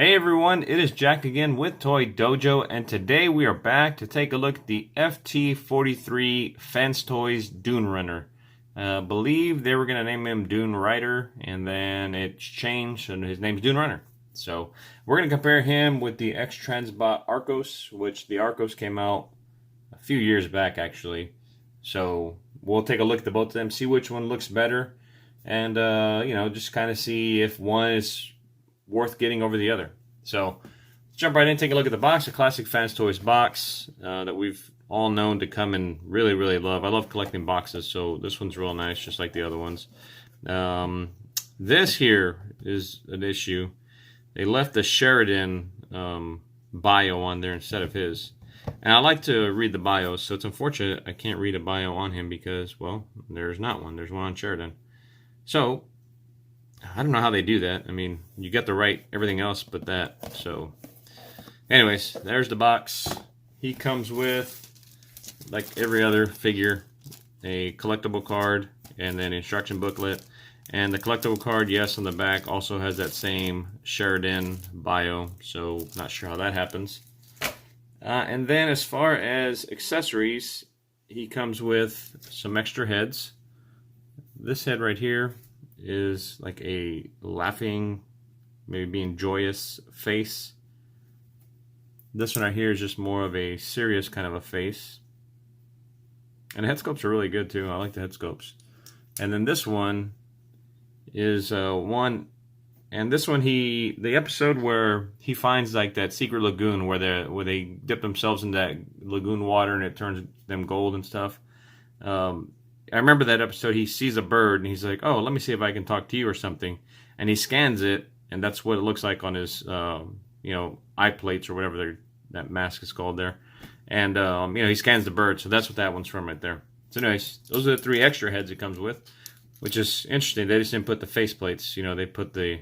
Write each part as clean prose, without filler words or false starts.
Hey everyone, it is Jack again with Toy Dojo, and today we are back to take a look at the FT-43 FansToys Dunerunner. Believe they were going to name him Dunerider, and then it's changed, and his name's Dunerunner. So we're going to compare him with the X-Transbots Arkose, which the Arkose came out a few years back actually. So we'll take a look at the both of them, see which one looks better, and just kind of see if one is worth getting over the other. So let's jump right in and take a look at the box. A classic FansToys box that we've all known to come and really love. I love collecting boxes, so this one's real nice, just like the other ones. This here is an issue. They left the Sheridan bio on there instead of his. And I like to read the bios, so it's unfortunate I can't read a bio on him because, well, there's not one. There's one on Sheridan. So I don't know how they do that. I mean, you get the right everything else but that. So anyways, there's the box. He comes with, like every other figure, a collectible card and then instruction booklet. And the collectible card, yes, on the back also has that same Sheridan bio. So not sure how that happens. And then as far as accessories, he comes with some extra heads. This head right here is like a laughing, maybe being joyous face. This one right here is just more of a serious kind of a face. And the head sculpts are really good too. I like the head sculpts. And then this one is one, and this one the episode where he finds like that secret lagoon where they dip themselves in that lagoon water and it turns them gold and stuff. I remember that episode. He sees a bird and he's like, "Oh, let me see if I can talk to you or something." And he scans it, and that's what it looks like on his, eye plates or whatever that mask is called there. And he scans the bird, so that's what that one's from right there. So, anyways, those are the three extra heads it comes with, which is interesting. They just didn't put the face plates. They put the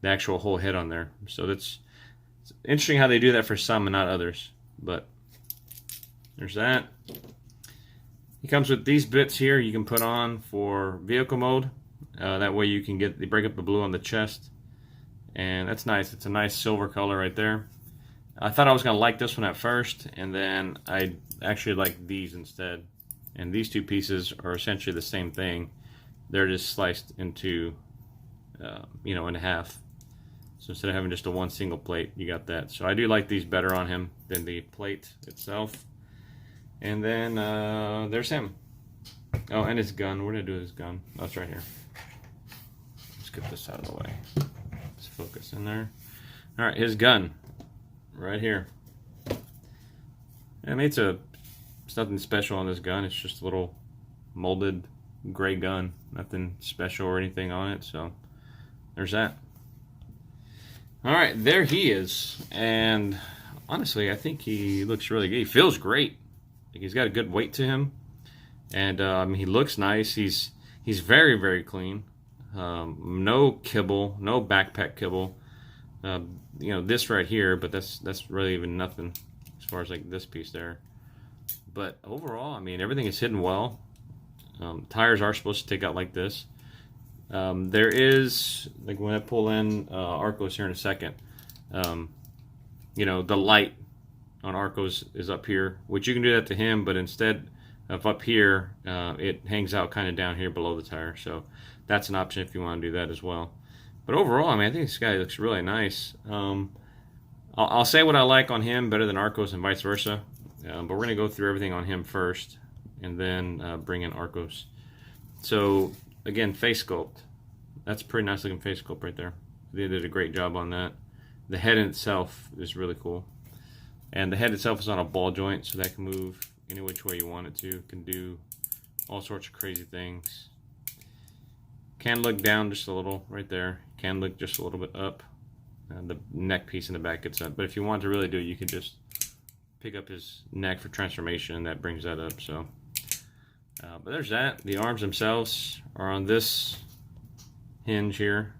actual whole head on there. So it's interesting how they do that for some and not others. But there's that. He comes with these bits here you can put on for vehicle mode. That way you can break up the blue on the chest. And that's nice. It's a nice silver color right there. I thought I was going to like this one at first, and then I actually like these instead. And these two pieces are essentially the same thing. They're just sliced into, in half. So instead of having just a one single plate, you got that. So I do like these better on him than the plate itself. And then there's him. Oh, and his gun. Where did I do his gun? Oh, it's right here. Let's get this out of the way. Let's focus in there. All right, his gun. Right here. And it's nothing special on this gun. It's just a little molded gray gun. Nothing special or anything on it. So there's that. All right, there he is. And honestly, I think he looks really good. He feels great. He's got a good weight to him, and he looks nice. He's very clean. No kibble, no backpack kibble. This right here, but that's really even nothing as far as like this piece there. But overall, I mean, everything is hidden well. Tires are supposed to stick out like this. There is, like when I pull in Arkose here in a second, the light on Arkose is up here, which you can do that to him, but instead of up here, it hangs out kind of down here below the tire. So that's an option if you want to do that as well. But overall, I mean, I think this guy looks really nice. I'll say what I like on him better than Arkose and vice versa. But we're going to go through everything on him first and then bring in Arkose. So again, face sculpt. That's a pretty nice looking face sculpt right there. They did a great job on that. The head in itself is really cool. And the head itself is on a ball joint, so that can move any which way you want it to. Can do all sorts of crazy things. Can look down just a little right there. Can look just a little bit up. The neck piece in the back gets up. But if you want to really do it, you can just pick up his neck for transformation, and that brings that up. So, but there's that. The arms themselves are on this hinge here,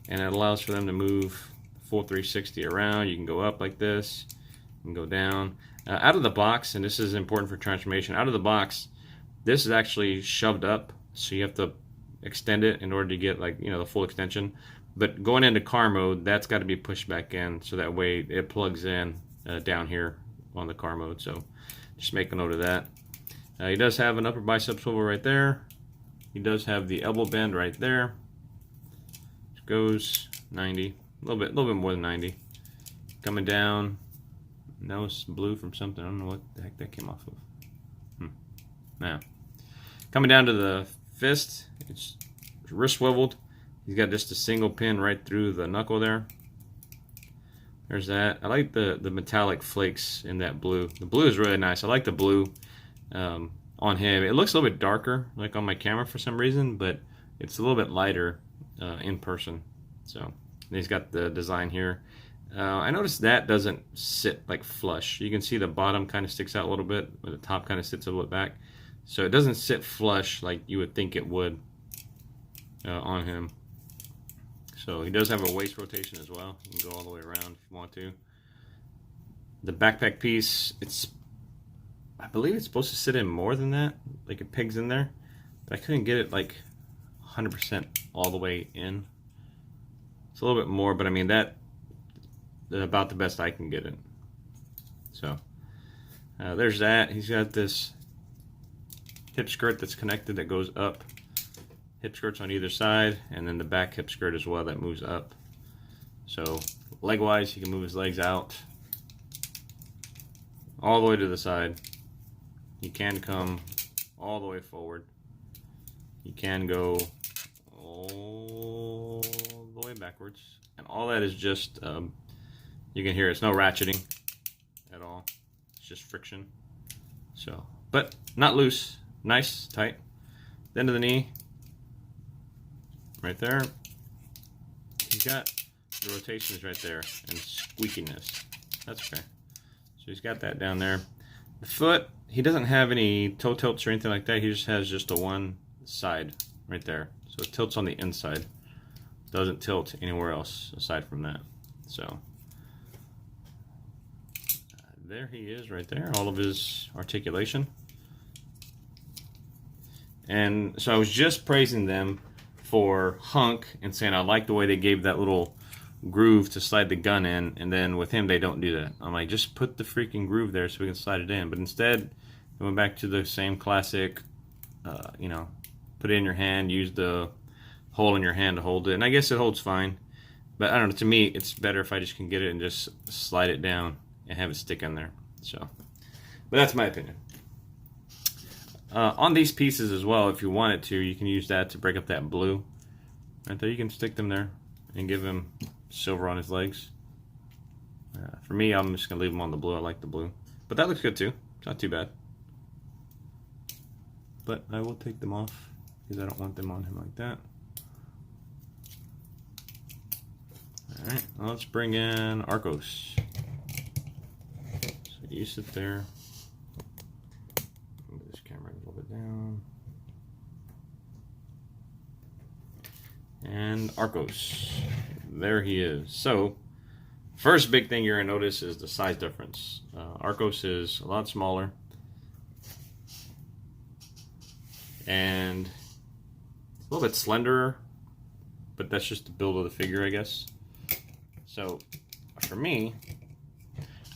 and it allows for them to move full 360 around. You can go up like this. And go down. Out of the box, and this is important for transformation, out of the box, this is actually shoved up, so you have to extend it in order to get the full extension. But going into car mode, that's got to be pushed back in, so that way it plugs in down here on the car mode. So just make a note of that. He does have an upper bicep swivel right there. He does have the elbow bend right there. Which goes 90, a little bit more than 90. Coming down, that was blue from something. I don't know what the heck that came off of. Now, coming down to the fist, it's wrist swiveled. He's got just a single pin right through the knuckle there. There's that. I like the metallic flakes in that blue. The blue is really nice. I like the blue on him. It looks a little bit darker, like on my camera for some reason, but it's a little bit lighter in person. So he's got the design here. I noticed that doesn't sit like flush. You can see the bottom kind of sticks out a little bit, but the top kind of sits a little bit back. So it doesn't sit flush like you would think it would on him. So he does have a waist rotation as well. You can go all the way around if you want to. The backpack piece, I believe it's supposed to sit in more than that, like it pegs in there, but I couldn't get it like 100% all the way in. It's a little bit more, but I mean that's about the best I can get it. So there's that. He's got this hip skirt that's connected that goes up. Hip skirts on either side, and then the back hip skirt as well that moves up. So leg wise, he can move his legs out all the way to the side. He can come all the way forward. He can go all the way backwards, and all that is just you can hear it's no ratcheting at all. It's just friction. So, but not loose, nice, tight. The end of the knee, right there. He's got the rotations right there and squeakiness. That's okay. So he's got that down there. The foot, he doesn't have any toe tilts or anything like that. He just has just a one side right there. So it tilts on the inside. Doesn't tilt anywhere else aside from that. So there he is right there, all of his articulation. And so I was just praising them for hunk and saying I like the way they gave that little groove to slide the gun in, and then with him they don't do that. I'm like, just put the freaking groove there so we can slide it in. But instead we went back to the same classic, you know, put it in your hand, use the hole in your hand to hold it, and I guess it holds fine. But I don't know, to me it's better if I just can get it and just slide it down and have it stick in there. So, but that's my opinion. On these pieces as well, if you wanted to, you can use that to break up that blue. Right there, you can stick them there and give him silver on his legs. For me, I'm just going to leave them on the blue. I like the blue. But that looks good too. It's not too bad. But I will take them off because I don't want them on him like that. Alright, well, let's bring in Arkose. So you sit there. Move this camera a little bit down. And Arkose. There he is. So, first big thing you're going to notice is the size difference. Arkose is a lot smaller. And it's a little bit slenderer, but that's just the build of the figure, I guess. So, for me,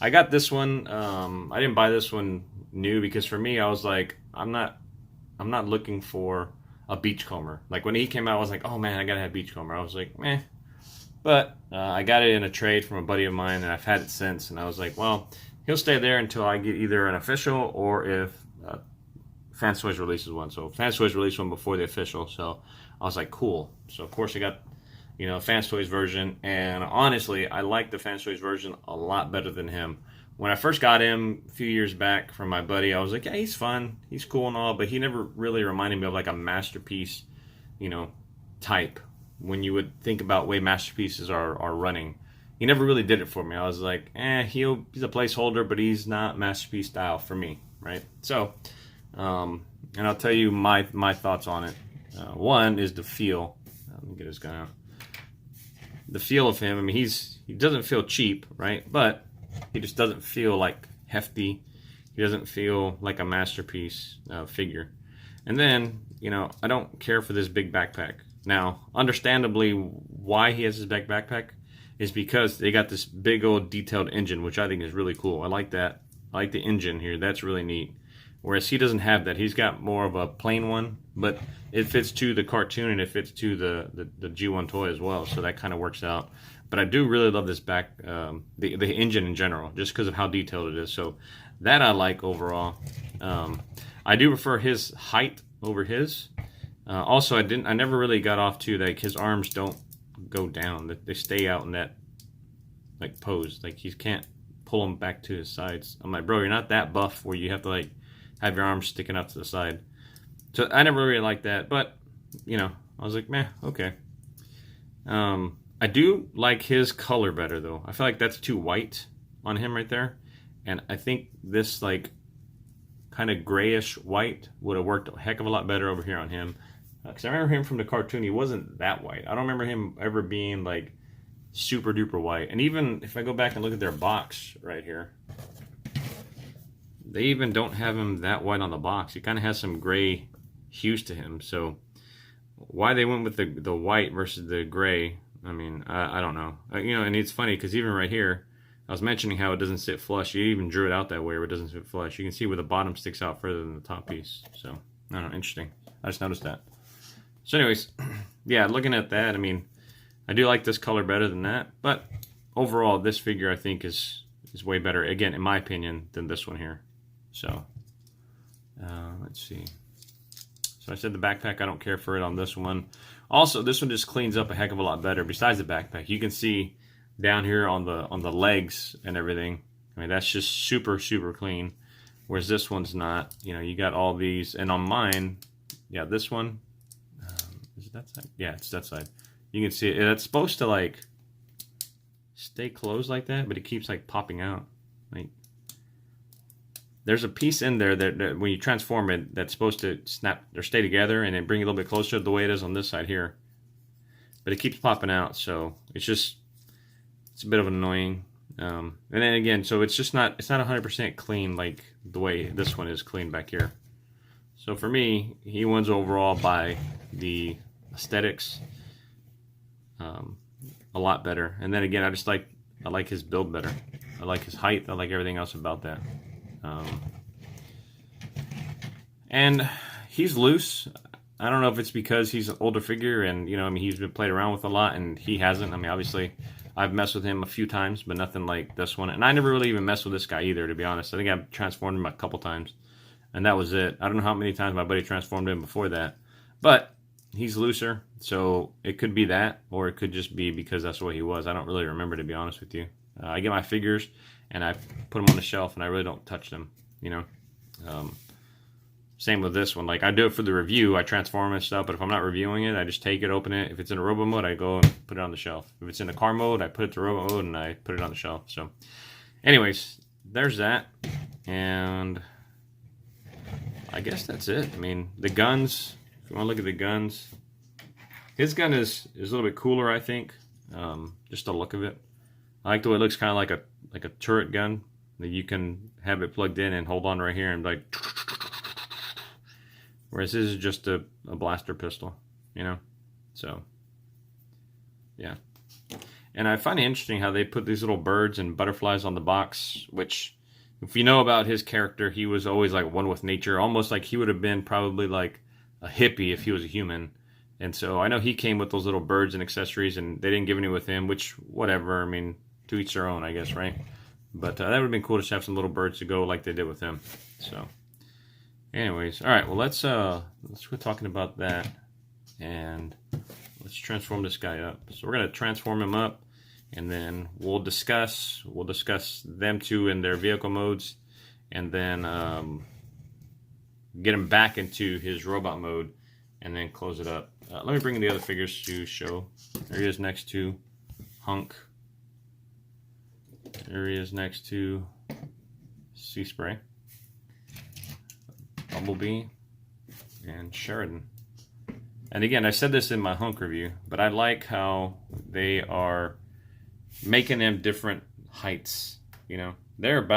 I got this one. I didn't buy this one new because for me, I was like, I'm not looking for a Beachcomber. Like when he came out, I was like, oh man, I gotta have Beachcomber. I was like, meh. But I got it in a trade from a buddy of mine, and I've had it since. And I was like, well, he'll stay there until I get either an official or if FansToys releases one. So FansToys released one before the official. So I was like, cool. So of course I got, you know, FansToys version, and honestly, I like the FansToys version a lot better than him. When I first got him a few years back from my buddy, I was like, yeah, he's fun, he's cool and all, but he never really reminded me of like a masterpiece, you know, type. When you would think about way masterpieces are running, he never really did it for me. I was like, he's a placeholder, but he's not masterpiece style for me, right? So, and I'll tell you my thoughts on it. One is the feel. Let me get his gun out. The feel of him, I mean, he doesn't feel cheap, right? But he just doesn't feel like hefty. He doesn't feel like a masterpiece figure. And then, you know, I don't care for this big backpack. Now, understandably, why he has his backpack is because they got this big old detailed engine, which I think is really cool. I like that. I like the engine here. That's really neat. Whereas he doesn't have that. He's got more of a plain one, but it fits to the cartoon and it fits to the G1 toy as well. So that kind of works out. But I do really love this the engine in general, just because of how detailed it is. So that I like overall. I do prefer his height over his. Also, I never really got off to like his arms don't go down; they stay out in that like pose. Like he can't pull them back to his sides. I'm like, bro, you're not that buff where you have to like have your arms sticking out to the side. So I never really liked that, but you know, I was like, meh, okay. I do like his color better though. I feel like that's too white on him right there, and I think this like kind of grayish white would have worked a heck of a lot better over here on him. Because I remember him from the cartoon, he wasn't that white. I don't remember him ever being like super duper white. And even if I go back and look at their box right here, they even don't have him that white on the box. He kind of has some gray hues to him. So why they went with the white versus the gray, I mean, I don't know. You know, and it's funny because even right here, I was mentioning how it doesn't sit flush. You even drew it out that way where it doesn't sit flush. You can see where the bottom sticks out further than the top piece. So, I don't know, interesting. I just noticed that. So anyways, yeah, looking at that, I mean, I do like this color better than that. But overall, this figure I think is way better, again, in my opinion, than this one here. So, let's see. So I said the backpack, I don't care for it on this one. Also, this one just cleans up a heck of a lot better besides the backpack. You can see down here on the legs and everything. I mean, that's just super, super clean. Whereas this one's not. You know, you got all these. And on mine, yeah, this one, is it that side? Yeah, it's that side. You can see it. It's supposed to, like, stay closed like that, but it keeps, like, popping out. Like, there's a piece in there that when you transform it, that's supposed to snap or stay together and then bring it a little bit closer to the way it is on this side here. But it keeps popping out, so it's just, it's a bit of annoying. And then again, so it's not 100% clean like the way this one is clean back here. So for me, he wins overall by the aesthetics a lot better. And then again, I like his build better. I like his height. I like everything else about that. And he's loose. I don't know if it's because he's an older figure and, you know, I mean, he's been played around with a lot and he hasn't. I mean, obviously, I've messed with him a few times, but nothing like this one. And I never really even messed with this guy either, to be honest. I think I've transformed him a couple times, and that was it. I don't know how many times my buddy transformed him before that. But he's looser, so it could be that, or it could just be because that's the way he was. I don't really remember, to be honest with you. I get my figures, and I put them on the shelf, and I really don't touch them, you know. Same with this one. Like, I do it for the review. I transform and stuff, but if I'm not reviewing it, I just take it, open it. If it's in a robo mode, I go and put it on the shelf. If it's in the car mode, I put it to robo mode, and I put it on the shelf. So, anyways, there's that. And I guess that's it. I mean, the guns, if you want to look at the guns, his gun is a little bit cooler, I think. Just the look of it. I like the way it looks, kind of like a turret gun that you can have it plugged in and hold on right here and like. Whereas this is just a blaster pistol, you know? So, yeah. And I find it interesting how they put these little birds and butterflies on the box, which, if you know about his character, he was always like one with nature, almost like he would have been probably like a hippie if he was a human. And so I know he came with those little birds and accessories, and they didn't give any with him, which, whatever, I mean, to each their own, I guess, right? But that would have been cool to have some little birds to go like they did with him, so. Anyways, all right. Well, let's quit talking about that, and let's transform this guy up. So we're gonna transform him up, and then we'll discuss them two in their vehicle modes, and then get him back into his robot mode, and then close it up. Let me bring in the other figures to show. There he is next to Hunk. There he is next to Sea Spray, Bumblebee, and Sheridan. And again, I said this in my Hunk review, but I like how they are making them different heights. You know, they're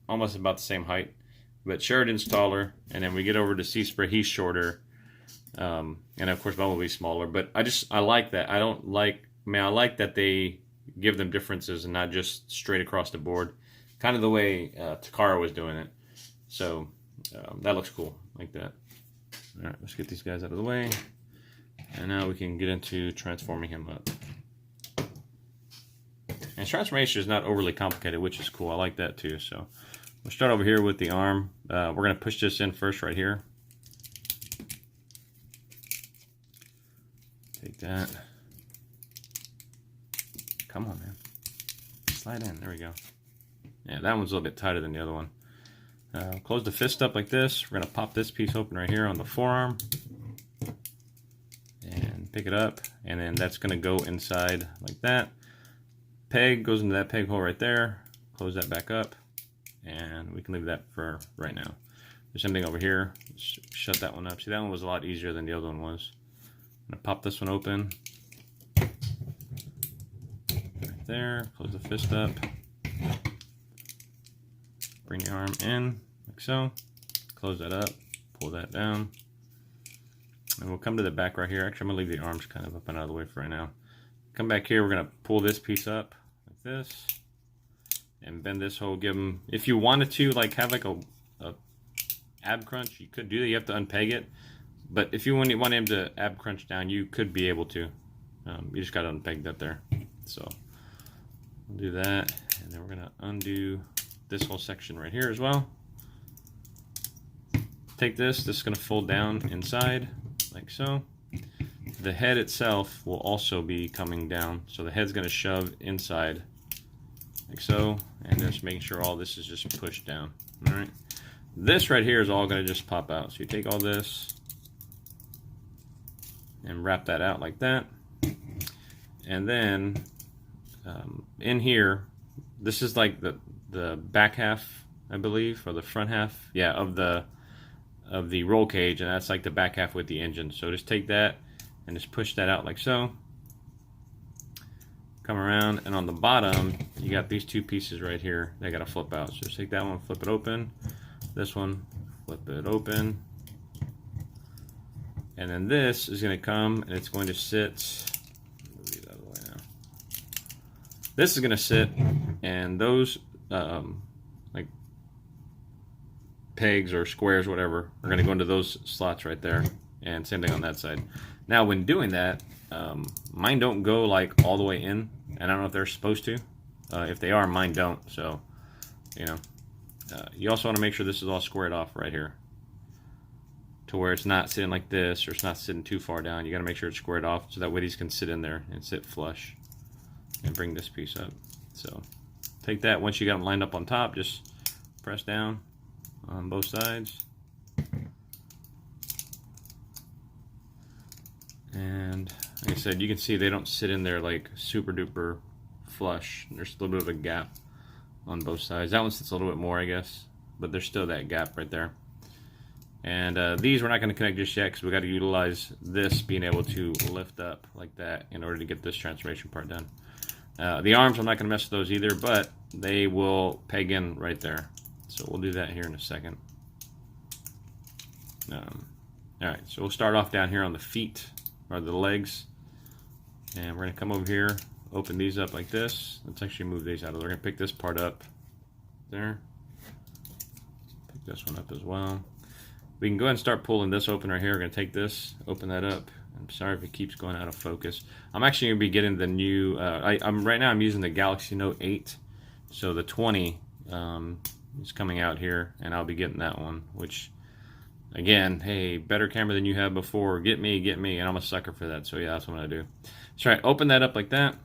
almost about the same height, but Sheridan's taller, and then we get over to Sea Spray, he's shorter. And of course Bumblebee's smaller, but I like that. I like that they give them differences and not just straight across the board, kind of the way Takara was doing it. So that looks cool, like that. All right, let's get these guys out of the way, and now we can get into transforming him up. And transformation is not overly complicated, which is cool. I like that too. So we'll start over here with the arm. We're going to push this in first right here. Take that. Come on, man. Slide in. There we go. Yeah, that one's a little bit tighter than the other one. Close the fist up like this. We're going to pop this piece open right here on the forearm. And pick it up. And then that's going to go inside like that. Peg goes into that peg hole right there. Close that back up. And we can leave that for right now. The same thing over here. Shut that one up. See, that one was a lot easier than the other one was. I'm going to pop this one open. Right there. Close the fist up. Bring the arm in, like so. Close that up. Pull that down. And we'll come to the back right here. Actually, I'm going to leave the arms kind of up and out of the way for right now. Come back here. We're going to pull this piece up like this. And bend this hole. Give them, if you wanted to, like have like a ab crunch, you could do that. You have to unpeg it. But if you want him to ab crunch down, you could be able to. You just got to unpeg that there. So we'll do that. And then we're going to undo this whole section right here as well. Take this is going to fold down inside like so. The head itself will also be coming down, so the head's going to shove inside like so, and just making sure all this is just pushed down. All right, this right here is all going to just pop out. So you take all this and wrap that out like that, and then in here, this is like the back half, I believe, or the front half, yeah, of the roll cage, and that's like the back half with the engine. So just take that and just push that out like so. Come around, and on the bottom you got these two pieces right here. They got to flip out. So just take that one, flip it open. This one, flip it open. And then this is going to come and it's going to sit. Move these out of the way now. This is going to sit, and those like pegs or squares, whatever, are going to go into those slots right there. And same thing on that side. Now, when doing that, mine don't go like all the way in, and I don't know if they're supposed to. If they are, mine don't. So, you know, you also want to make sure this is all squared off right here, to where it's not sitting like this, or it's not sitting too far down. You got to make sure it's squared off, so that way these can sit in there and sit flush, and bring this piece up. So, take that. Once you got them lined up on top, just press down on both sides. And like I said, you can see they don't sit in there like super duper flush. There's a little bit of a gap on both sides. That one sits a little bit more, I guess, but there's still that gap right there. And these we're not going to connect just yet, because we got to utilize this being able to lift up like that in order to get this transformation part done. The arms, I'm not going to mess with those either, but they will peg in right there. So we'll do that here in a second. Alright, so we'll start off down here on the feet, or the legs. And we're going to come over here, open these up like this. Let's actually move these out of there. We're going to pick this part up there. Pick this one up as well. We can go ahead and start pulling this open right here. We're going to take this, open that up. I'm sorry if it keeps going out of focus. I'm actually going to be getting the new, right now I'm using the Galaxy Note 8. So the 20 is coming out here, and I'll be getting that one, which, again, hey, better camera than you had before. Get me, and I'm a sucker for that. So yeah, that's what I'm gonna do. So right, open that up like that.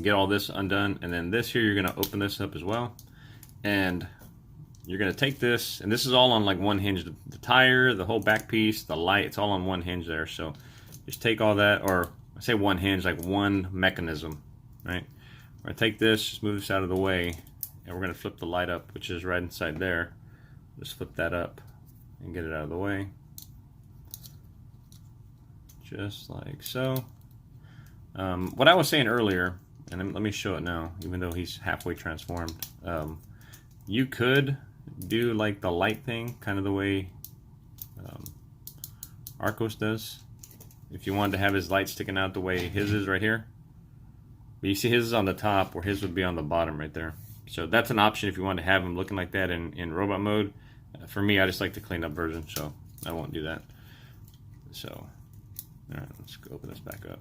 Get all this undone, and then this here, you're gonna open this up as well, and you're gonna take this, and this is all on like one hinge. The tire, the whole back piece, the light, it's all on one hinge there. So just take all that, or I say one hinge, like one mechanism, right? We're gonna take this, just move this out of the way, and we're gonna flip the light up, which is right inside there. Just flip that up and get it out of the way, just like so. What I was saying earlier, and let me show it now, even though he's halfway transformed, you could do like the light thing, kind of the way Arkose does. If you wanted to have his light sticking out the way his is right here. But you see his is on the top where his would be on the bottom right there. So that's an option if you want to have him looking like that in robot mode. For me, I just like the cleaned up version, so I won't do that. So, alright, let's go open this back up.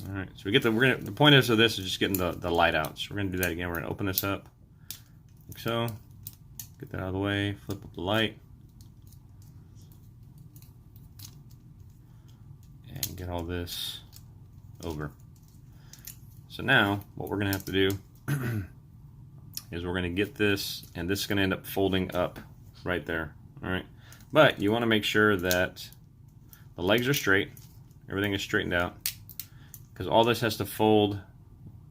Alright, so we get the point of this is just getting the light out. So we're gonna do that again. We're gonna open this up like so. Get that out of the way, flip up the light. And get all this over. So now what we're gonna have to do is we're gonna get this, and this is gonna end up folding up right there. Alright. But you want to make sure that the legs are straight, everything is straightened out, because all this has to fold.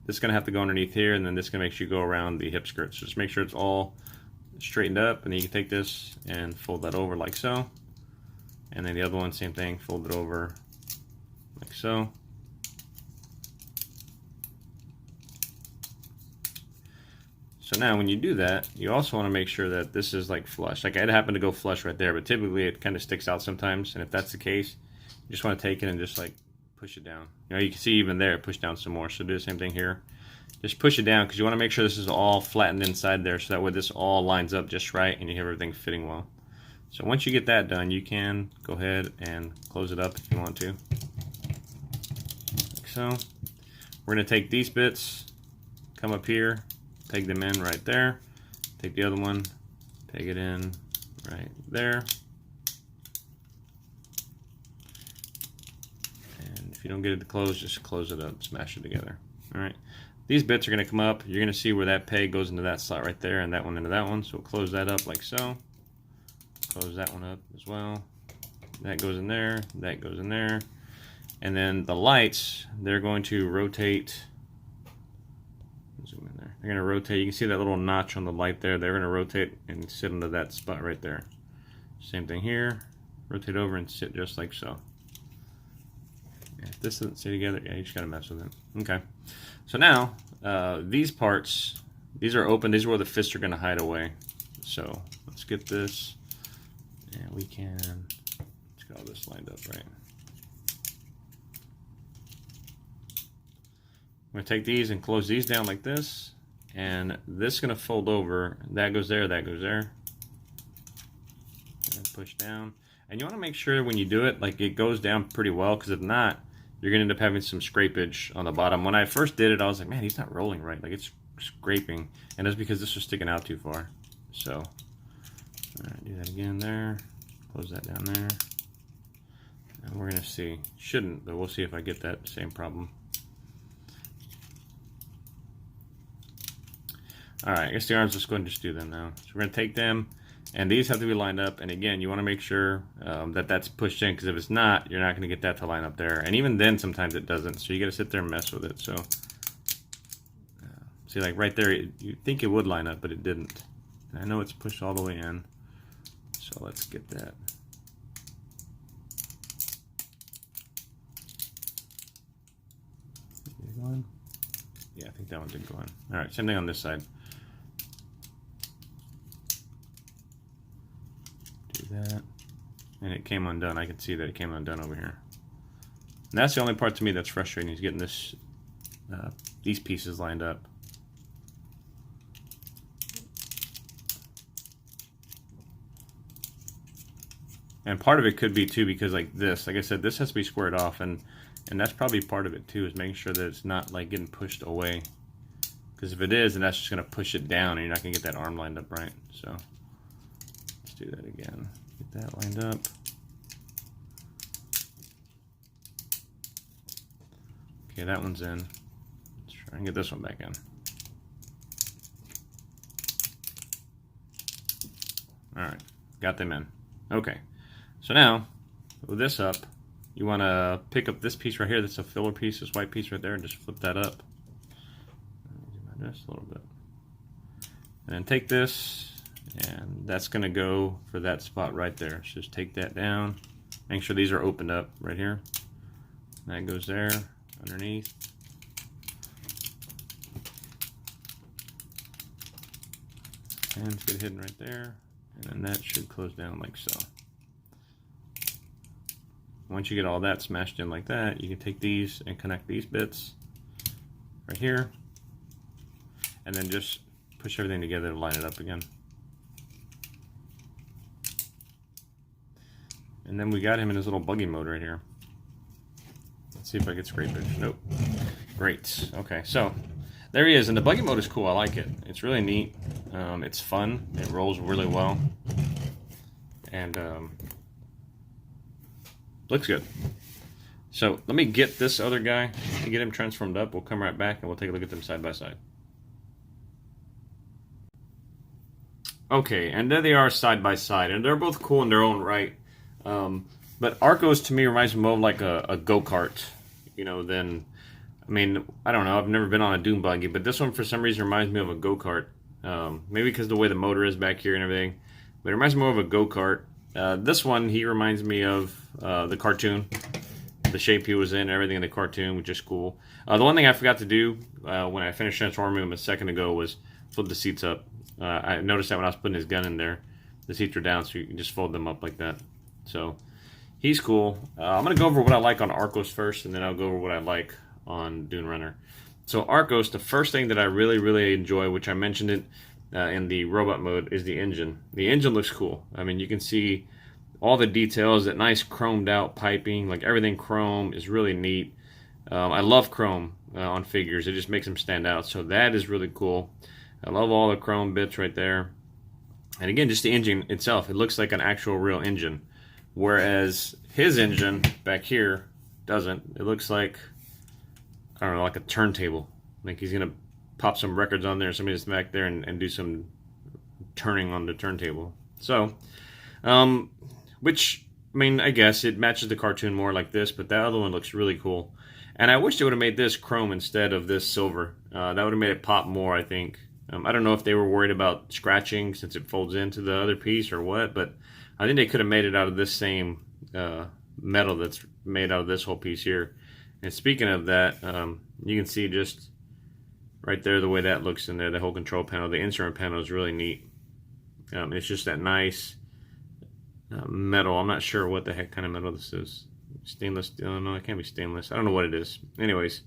This is going to have to go underneath here, and then this is going to make sure you go around the hip skirt. So just make sure it's all straightened up, and then you can take this and fold that over like so. And then the other one, same thing, fold it over like so. So now when you do that, you also want to make sure that this is like flush. Like it happened to go flush right there, but typically it kind of sticks out sometimes. And if that's the case, you just want to take it and just like push it down. You know, you can see even there, push down some more. So do the same thing here. Just push it down because you want to make sure this is all flattened inside there, so that way this all lines up just right and you have everything fitting well. So once you get that done, you can go ahead and close it up if you want to. Like so. We're going to take these bits, come up here, take them in right there, take the other one, take it in right there, and if you don't get it to close, just close it up, smash it together. Alright, these bits are going to come up, you're going to see where that peg goes into that slot right there, and that one into that one, so we'll close that up like so, close that one up as well, that goes in there, that goes in there, and then the lights, they're going to rotate. Zoom in there. They're going to rotate. You can see that little notch on the light there. They're going to rotate and sit into that spot right there. Same thing here. Rotate over and sit just like so. If this doesn't stay together, yeah, you just got to mess with it. Okay. So now, these parts, these are open. These are where the fists are going to hide away. So let's get this, and we can, let's get all this lined up right. I'm going to take these and close these down like this, and this is going to fold over. That goes there, that goes there. And push down. And you want to make sure when you do it, like it goes down pretty well, because if not, you're going to end up having some scrapage on the bottom. When I first did it, I was like, man, he's not rolling right. Like it's scraping. And that's because this was sticking out too far. So, all right, do that again there. Close that down there. And we're going to see. Shouldn't, but we'll see if I get that same problem. Alright, I guess the arms, let's go ahead and just do them now. So we're going to take them, and these have to be lined up, and again, you want to make sure that that's pushed in, because if it's not, you're not going to get that to line up there. And even then, sometimes it doesn't, so you got to sit there and mess with it. So, see, like right there, you'd think it would line up, but it didn't. And I know it's pushed all the way in, so let's get that. Yeah, I think that one did go in. Alright, same thing on this side. That, and it came undone. I can see that it came undone over here. And that's the only part to me that's frustrating, is getting this these pieces lined up. And part of it could be too, because like this, like I said, this has to be squared off, and that's probably part of it too, is making sure that it's not like getting pushed away. Because if it is, then that's just going to push it down, and you're not going to get that arm lined up right. So do that again. Get that lined up. Okay, that one's in. Let's try and get this one back in. Alright, got them in. Okay, so now, with this up, you want to pick up this piece right here, that's a filler piece, this white piece right there, and just flip that up. Do my best a little bit. And then take this, and that's going to go for that spot right there. So just take that down. Make sure these are opened up right here. That goes there, underneath. And get hidden right there. And then that should close down like so. once you get all that smashed in like that, you can take these and connect these bits right here, and then just push everything together to line it up again. And then we got him in his little buggy mode right here. Let's see if I get scrapers. Nope. Great. Okay, so there he is, and the buggy mode is cool. I like it. It's really neat. It's fun. It rolls really well, and looks good. So let me get this other guy and get him transformed up. We'll come right back and we'll take a look at them side by side. Okay, and there they are side by side, and they're both cool in their own right. But Arkose to me reminds me more of like a go-kart, you know, than, I mean, I don't know, I've never been on a dune buggy, but this one for some reason reminds me of a go-kart. Maybe because of the way the motor is back here and everything, but it reminds me more of a go-kart. This one, he reminds me of the cartoon, the shape he was in, everything in the cartoon, which is cool. The one thing I forgot to do when I finished transforming him a second ago was flip the seats up. I noticed that when I was putting his gun in there, the seats are down, so you can just fold them up like that. So he's cool. I'm going to go over what I like on Arkose first, and then I'll go over what I like on Dunerunner. So Arkose, the first thing that I really enjoy, which I mentioned it in the robot mode, is the engine. The engine looks cool. I mean, you can see all the details, that nice chromed out piping, like everything chrome is really neat. I love chrome on figures. It just makes them stand out. So that is really cool. I love all the chrome bits right there. And again, just the engine itself, it looks like an actual real engine. Whereas his engine back here doesn't. It looks like, I don't know, like a turntable. Like he's going to pop some records on there, somebody's back there and do some turning on the turntable. So, which, I mean, I guess it matches the cartoon more like this, but that other one looks really cool. And I wish they would have made this chrome instead of this silver. That would have made it pop more, I think. I don't know if they were worried about scratching since it folds into the other piece or what, but I think they could have made it out of this same metal that's made out of this whole piece here. And speaking of that, you can see just right there the way that looks in there, the whole control panel. The instrument panel is really neat. It's just that nice metal. I'm not sure what the heck kind of metal this is. Stainless steel? No, it can't be stainless. I don't know what it is. Anyways,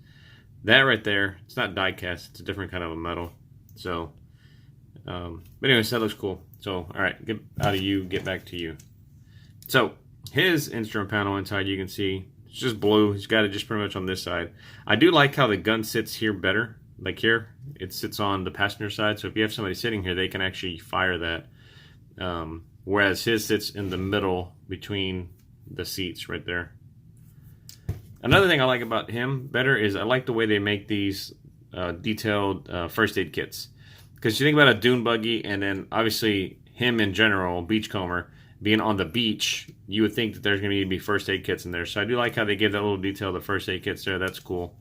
that right there, it's not die cast. It's a different kind of a metal. So, but anyways, that looks cool. So, all right, get out of you, get back to you. So, his instrument panel inside, you can see, it's just blue. He's got it just pretty much on this side. I do like how the gun sits here better. Like here, it sits on the passenger side. So if you have somebody sitting here, they can actually fire that. Whereas his sits in the middle between the seats right there. Another thing I like about him better is I like the way they make these detailed first aid kits. Because you think about a dune buggy, and then obviously him in general, Beachcomber, being on the beach, you would think that there's going to need to be first aid kits in there. So I do like how they give that little detail, the first aid kits there. That's cool.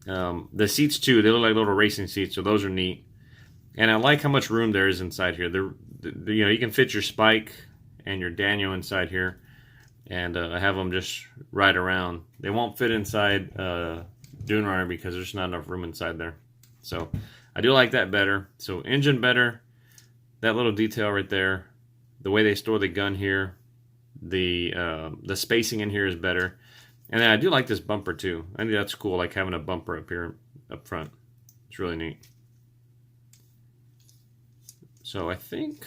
The seats too, they look like little racing seats, so those are neat. And I like how much room there is inside here. You know, you can fit your Spike and your Daniel inside here, and have them just ride around. They won't fit inside Dunerunner because there's not enough room inside there. So I do like that better. So engine better, that little detail right there, the way they store the gun here, the spacing in here is better. And then I do like this bumper too. I think that's cool, like having a bumper up here up front. It's really neat. So I think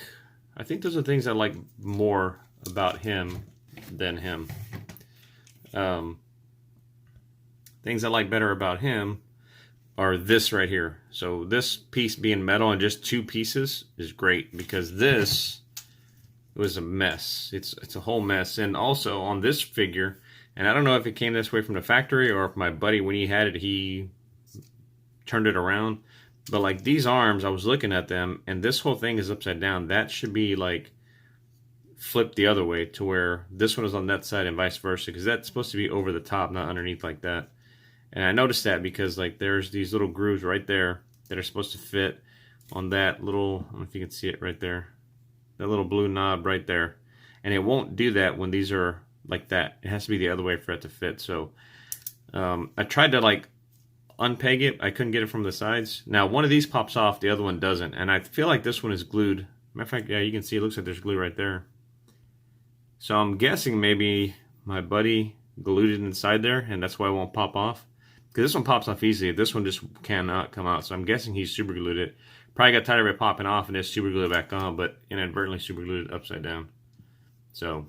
those are things I like more about him than him. Things I like better about him are this right here. So this piece being metal and just two pieces is great, because this was a mess. It's a whole mess. And also on this figure, and I don't know if it came this way from the factory or if my buddy, when he had it, he turned it around. But like these arms, I was looking at them, and this whole thing is upside down. That should be like flipped the other way, to where this one is on that side and vice versa, because that's supposed to be over the top, not underneath like that. And I noticed that because like there's these little grooves right there that are supposed to fit on that little, I don't know if you can see it right there, that little blue knob right there. And it won't do that when these are like that. It has to be the other way for it to fit. So I tried to like unpeg it. I couldn't get it from the sides. Now one of these pops off, the other one doesn't. And I feel like this one is glued. Matter of fact, yeah, you can see it looks like there's glue right there. So I'm guessing maybe my buddy glued it inside there, and that's why it won't pop off. Because this one pops off easily. This one just cannot come out. So I'm guessing he super glued it. Probably got tired of it popping off and just super glued it back on, but inadvertently super glued it upside down. So,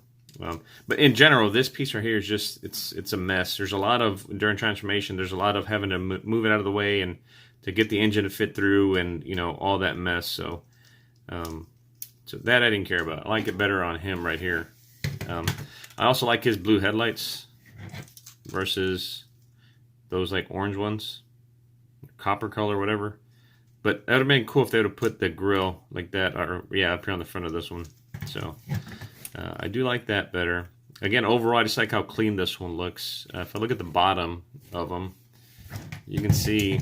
but in general, this piece right here is just, it's a mess. There's a lot of, during transformation, there's a lot of having to move it out of the way and to get the engine to fit through and, you know, all that mess. So, so that I didn't care about. I like it better on him right here. I also like his blue headlights versus those like orange ones, copper color, whatever. But that would have been cool if they would have put the grill like that, or yeah, up here on the front of this one. So I do like that better. Again, overall, I just like how clean this one looks. If I look at the bottom of them, you can see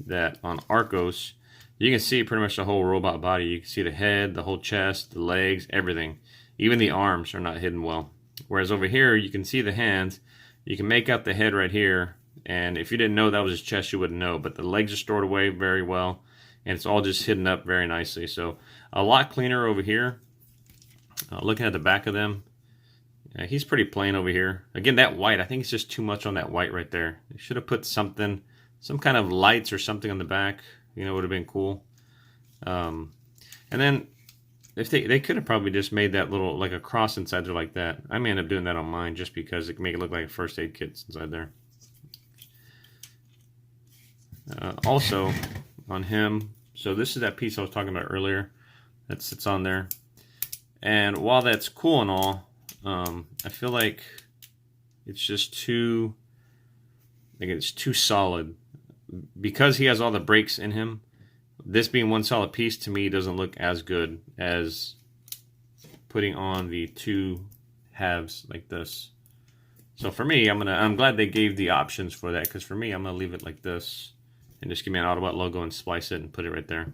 that on Arkose, you can see pretty much the whole robot body. You can see the head, the whole chest, the legs, everything. Even the arms are not hidden well. Whereas over here, you can see the hands. You can make out the head right here. And if you didn't know that was his chest, you wouldn't know. But the legs are stored away very well. And it's all just hidden up very nicely. So a lot cleaner over here. Looking at the back of them, he's pretty plain over here. Again, that white, I think it's just too much on that white right there. They should have put something, some kind of lights or something on the back. You know, would have been cool. And then if they could have probably just made that little, like a cross inside there like that. I may end up doing that on mine just because it can make it look like a first aid kit inside there. Also, on him, so this is that piece I was talking about earlier that sits on there. And while that's cool and all, I feel like it's just too, like it's too solid. Because he has all the brakes in him, this being one solid piece to me doesn't look as good as putting on the two halves like this. So for me, I'm glad they gave the options for that, because for me, I'm gonna leave it like this and just give me an Autobot logo and splice it and put it right there.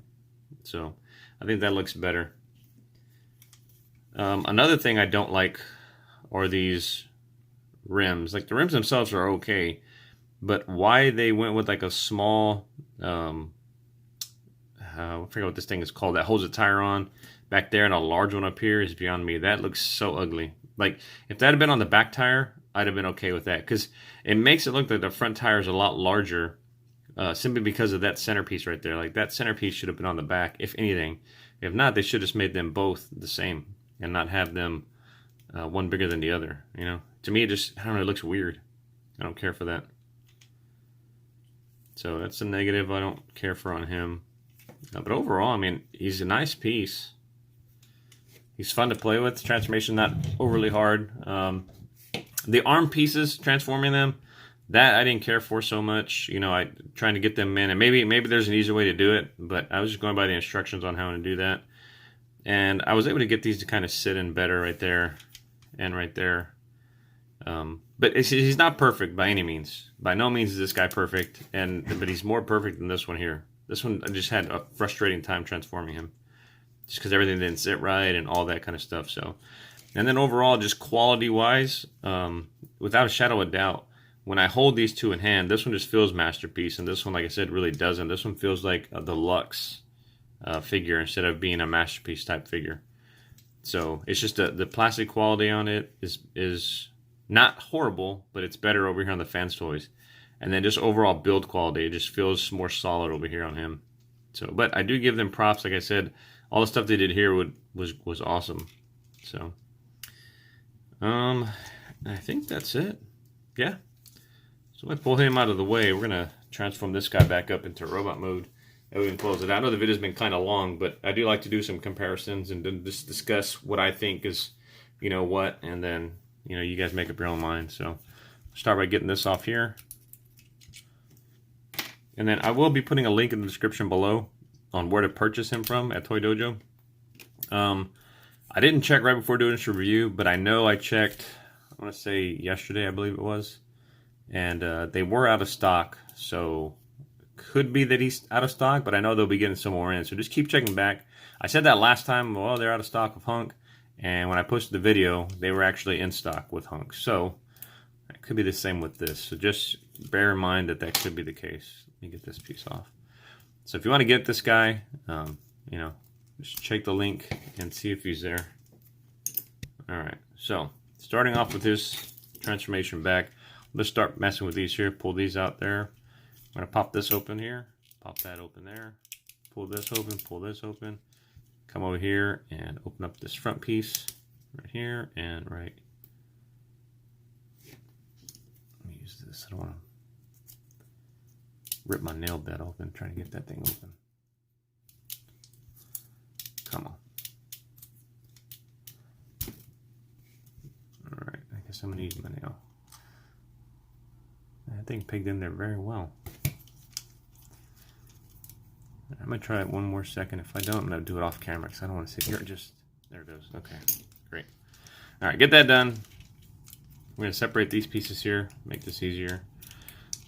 So I think that looks better. Another thing I don't like are these rims. Like the rims themselves are okay, but why they went with like a small, I forget what this thing is called, that holds the tire on back there, and a large one up here is beyond me. That looks so ugly. Like if that had been on the back tire, I'd have been okay with that, because it makes it look like the front tire is a lot larger, simply because of that centerpiece right there. Like that centerpiece should have been on the back, if anything. If not, they should have just made them both the same and not have them one bigger than the other. You know, to me, it just, I don't know, it looks weird. I don't care for that. So that's a negative I don't care for on him. But overall, I mean, he's a nice piece. He's fun to play with. Transformation not overly hard. The arm pieces, transforming them, that I didn't care for so much. You know, I trying to get them in, and maybe there's an easier way to do it, but I was just going by the instructions on how to do that. And I was able to get these to kind of sit in better right there and right there. But he's not perfect by any means. By no means is this guy perfect, but he's more perfect than this one here. This one, I just had a frustrating time transforming him, just because everything didn't sit right and all that kind of stuff. So, and then overall, just quality-wise, without a shadow of doubt, when I hold these two in hand, this one just feels masterpiece, and this one, like I said, really doesn't. This one feels like a deluxe figure instead of being a masterpiece type figure. So it's just the plastic quality on it is not horrible, but it's better over here on the FansToys. And then just overall build quality, it just feels more solid over here on him. So, but I do give them props. Like I said, all the stuff they did here was awesome. So, I think that's it. Yeah. So I pull him out of the way. We're gonna transform this guy back up into robot mode, and we can close it out. I know the video's been kind of long, but I do like to do some comparisons and just discuss what I think is, you know, what, and then, you know, you guys make up your own mind. So start by getting this off here. And then I will be putting a link in the description below on where to purchase him from at Toy Dojo. I didn't check right before doing this review, but I know I checked, I want to say yesterday, I believe it was. And they were out of stock, so could be that he's out of stock, but I know they'll be getting some more in. So just keep checking back. I said that last time, well, they're out of stock of Hunk. And when I posted the video, they were actually in stock with Hunk. So it could be the same with this. So just bear in mind that could be the case. Let me get this piece off. So if you want to get this guy, you know, just check the link and see if he's there. All right. So starting off with this transformation back, let's start messing with these here. Pull these out there. I'm going to pop this open here, pop that open there, pull this open, come over here and open up this front piece right here and right. Let me use this. I don't want to rip my nail bed open trying to get that thing open. Come on. Alright, I guess I'm going to use my nail. That thing pegged in there very well. I'm going to try it one more second. If I don't, I'm going to do it off camera because I don't want to sit here. Just, there it goes. Okay, great. Alright, get that done. We're going to separate these pieces here, make this easier.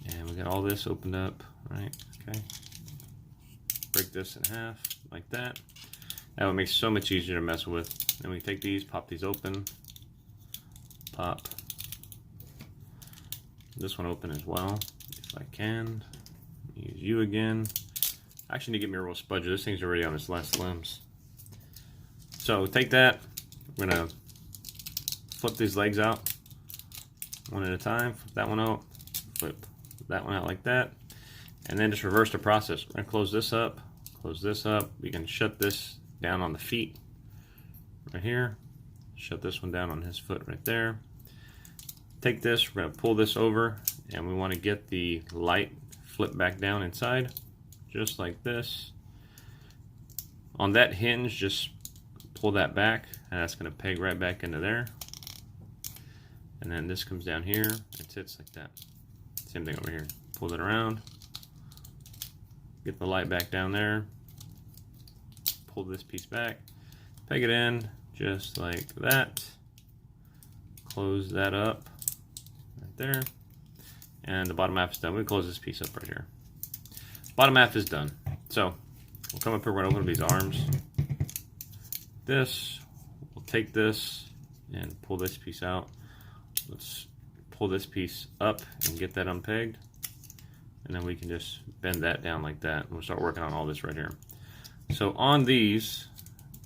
And we got all this opened up, right? Okay. Break this in half, like that. That would make it so much easier to mess with. Then we take these, pop these open. Pop this one open as well, if I can. Use you again. I actually need to get me a real spudger. This thing's already on its last limbs. So take that. We're gonna flip these legs out one at a time. Flip that one out. Flip that one out like that. And then just reverse the process. We're gonna close this up. Close this up. We can shut this down on the feet right here. Shut this one down on his foot right there. Take this, we're going to pull this over, and we want to get the light flip back down inside, just like this. On that hinge, just pull that back, and that's going to peg right back into there. And then this comes down here, it sits like that. Same thing over here. Pull it around, get the light back down there, pull this piece back, peg it in, just like that. Close that up. There, and the bottom half is done. We close this piece up right here. Bottom half is done. So we'll come up here, we're gonna open these arms. This, we'll take this and pull this piece out. Let's pull this piece up and get that unpegged, and then we can just bend that down like that, and we'll start working on all this right here. So on these,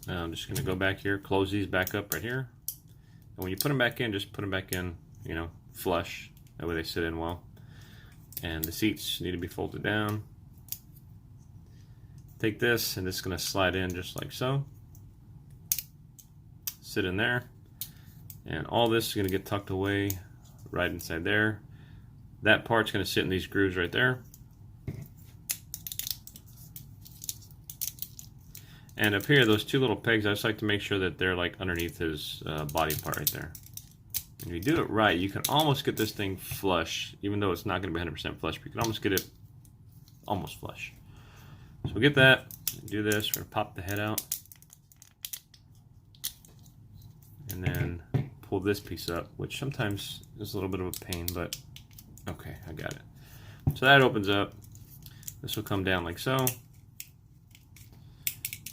I'm just gonna go back here, close these back up right here, and when you put them back in, just put them back in, you know, flush, that way they sit in well. And the seats need to be folded down. Take this, and it's going to slide in just like so. Sit in there, and all this is going to get tucked away right inside there. That part's going to sit in these grooves right there. And up here, those two little pegs, I just like to make sure that they're like underneath his body part right there. If you do it right, you can almost get this thing flush, even though it's not going to be 100% flush, but you can almost get it almost flush. So we'll get that, do this, we're going to pop the head out, and then pull this piece up, which sometimes is a little bit of a pain, but okay, I got it. So that opens up, this will come down like so,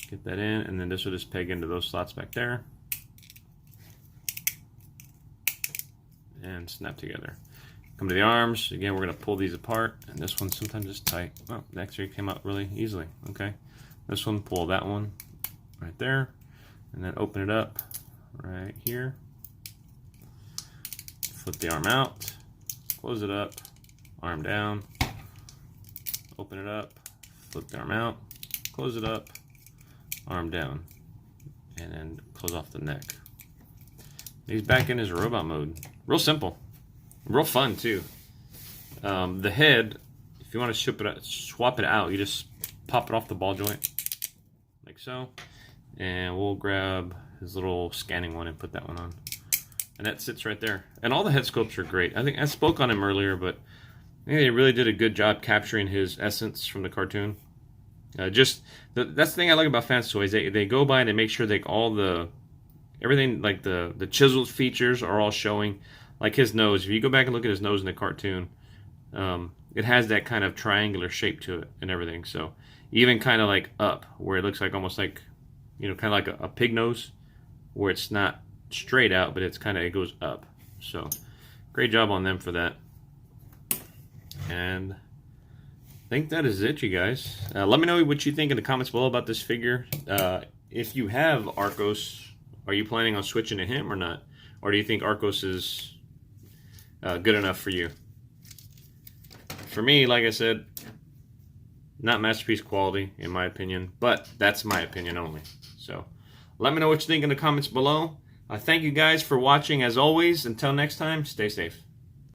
get that in, and then this will just peg into those slots back there. And snap together. Come to the arms. Again, we're going to pull these apart, and this one sometimes is tight. Oh, the X-ray came out really easily. Okay. This one, pull that one right there, and then open it up right here. Flip the arm out, close it up, arm down, open it up, flip the arm out, close it up, arm down, and then close off the neck. He's back in his robot mode. Real simple. Real fun, too. The head, if you want to swap it out, you just pop it off the ball joint, like so. And we'll grab his little scanning one and put that one on. And that sits right there. And all the head sculpts are great. I think I spoke on him earlier, but I think they really did a good job capturing his essence from the cartoon. That's the thing I like about FansToys. They go by and they make sure that everything, like the chiseled features are all showing. Like his nose, if you go back and look at his nose in the cartoon, it has that kind of triangular shape to it and everything. So even kind of like up, where it looks like almost like, you know, kind of like a pig nose, where it's not straight out, but it goes up. So great job on them for that. And I think that is it, you guys. Let me know what you think in the comments below about this figure. If you have Arkose, are you planning on switching to him or not? Or do you think Arkose is good enough for you? For me, like I said, not masterpiece quality in my opinion, but that's my opinion only. So let me know what you think in the comments below. Thank you guys for watching as always. Until next time, stay safe.